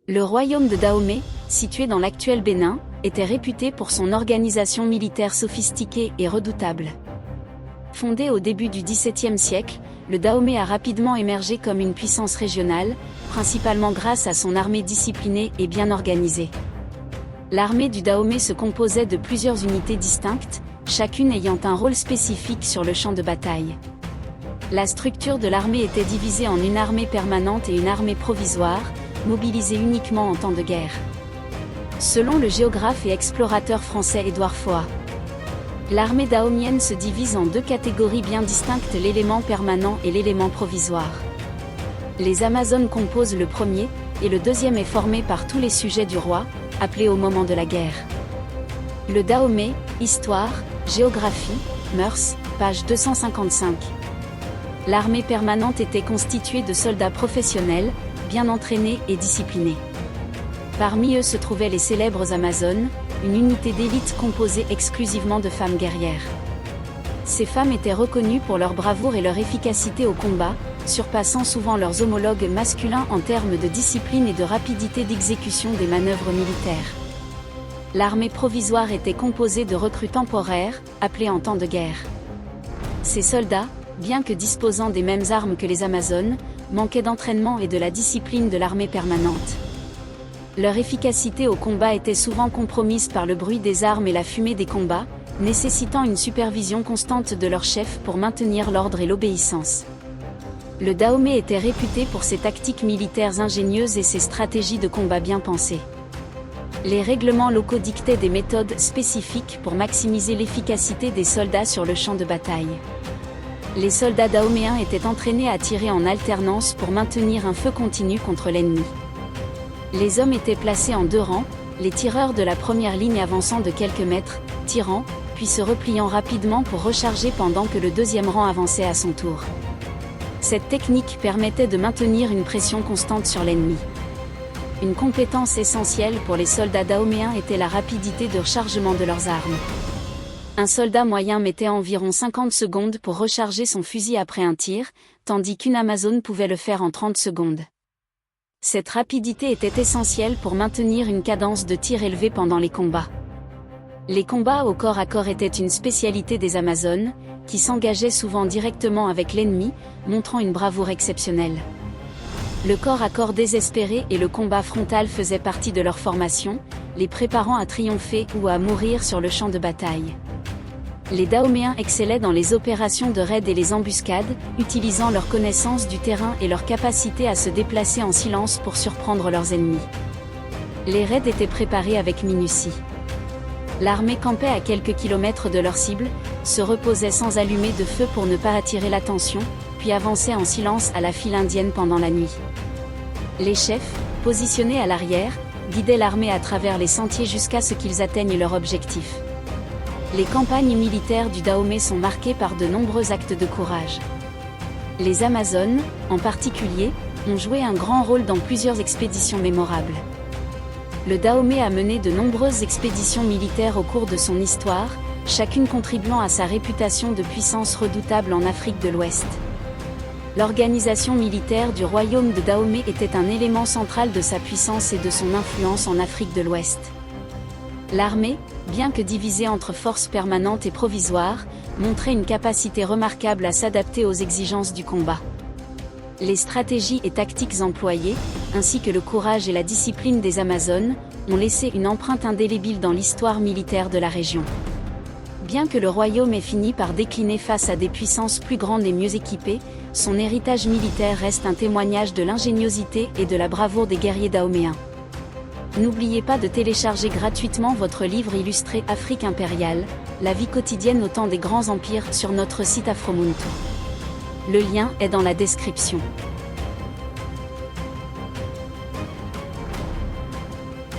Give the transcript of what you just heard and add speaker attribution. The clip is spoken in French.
Speaker 1: Le royaume de Dahomey, situé dans l'actuel Bénin, était réputé pour son organisation militaire sophistiquée et redoutable. Fondé au début du XVIIe siècle, le Dahomey a rapidement émergé comme une puissance régionale, principalement grâce à son armée disciplinée et bien organisée. L'armée du Dahomey se composait de plusieurs unités distinctes, chacune ayant un rôle spécifique sur le champ de bataille. La structure de l'armée était divisée en une armée permanente et une armée provisoire, mobilisée uniquement en temps de guerre. Selon le géographe et explorateur français Édouard Foat, l'armée dahomienne se divise en deux catégories bien distinctes, l'élément permanent et l'élément provisoire. Les Amazones composent le premier, et le deuxième est formé par tous les sujets du roi, appelés au moment de la guerre. Le Dahomey, Histoire, Géographie, Mœurs, page 255. L'armée permanente était constituée de soldats professionnels, bien entraînés et disciplinés. Parmi eux se trouvaient les célèbres Amazones, une unité d'élite composée exclusivement de femmes guerrières. Ces femmes étaient reconnues pour leur bravoure et leur efficacité au combat, surpassant souvent leurs homologues masculins en termes de discipline et de rapidité d'exécution des manœuvres militaires. L'armée provisoire était composée de recrues temporaires, appelées en temps de guerre. Ces soldats, bien que disposant des mêmes armes que les Amazones, manquaient d'entraînement et de la discipline de l'armée permanente. Leur efficacité au combat était souvent compromise par le bruit des armes et la fumée des combats, nécessitant une supervision constante de leur chef pour maintenir l'ordre et l'obéissance. Le Dahomey était réputé pour ses tactiques militaires ingénieuses et ses stratégies de combat bien pensées. Les règlements locaux dictaient des méthodes spécifiques pour maximiser l'efficacité des soldats sur le champ de bataille. Les soldats dahoméens étaient entraînés à tirer en alternance pour maintenir un feu continu contre l'ennemi. Les hommes étaient placés en deux rangs, les tireurs de la première ligne avançant de quelques mètres, tirant, puis se repliant rapidement pour recharger pendant que le deuxième rang avançait à son tour. Cette technique permettait de maintenir une pression constante sur l'ennemi. Une compétence essentielle pour les soldats dahoméens était la rapidité de rechargement de leurs armes. Un soldat moyen mettait environ 50 secondes pour recharger son fusil après un tir, tandis qu'une Amazone pouvait le faire en 30 secondes. Cette rapidité était essentielle pour maintenir une cadence de tir élevée pendant les combats. Les combats au corps à corps étaient une spécialité des Amazones, qui s'engageaient souvent directement avec l'ennemi, montrant une bravoure exceptionnelle. Le corps à corps désespéré et le combat frontal faisaient partie de leur formation, les préparant à triompher ou à mourir sur le champ de bataille. Les Dahoméens excellaient dans les opérations de raid et les embuscades, utilisant leur connaissance du terrain et leur capacité à se déplacer en silence pour surprendre leurs ennemis. Les raids étaient préparés avec minutie. L'armée campait à quelques kilomètres de leur cible, se reposait sans allumer de feu pour ne pas attirer l'attention, puis avançait en silence à la file indienne pendant la nuit. Les chefs, positionnés à l'arrière, guidaient l'armée à travers les sentiers jusqu'à ce qu'ils atteignent leur objectif. Les campagnes militaires du Dahomey sont marquées par de nombreux actes de courage. Les Amazones, en particulier, ont joué un grand rôle dans plusieurs expéditions mémorables. Le Dahomey a mené de nombreuses expéditions militaires au cours de son histoire, chacune contribuant à sa réputation de puissance redoutable en Afrique de l'Ouest. L'organisation militaire du royaume de Dahomey était un élément central de sa puissance et de son influence en Afrique de l'Ouest. L'armée, bien que divisée entre forces permanentes et provisoires, montrait une capacité remarquable à s'adapter aux exigences du combat. Les stratégies et tactiques employées, ainsi que le courage et la discipline des Amazones, ont laissé une empreinte indélébile dans l'histoire militaire de la région. Bien que le royaume ait fini par décliner face à des puissances plus grandes et mieux équipées, son héritage militaire reste un témoignage de l'ingéniosité et de la bravoure des guerriers dahoméens. N'oubliez pas de télécharger gratuitement votre livre illustré Afrique impériale, la vie quotidienne au temps des grands empires sur notre site Afromuntu. Le lien est dans la description.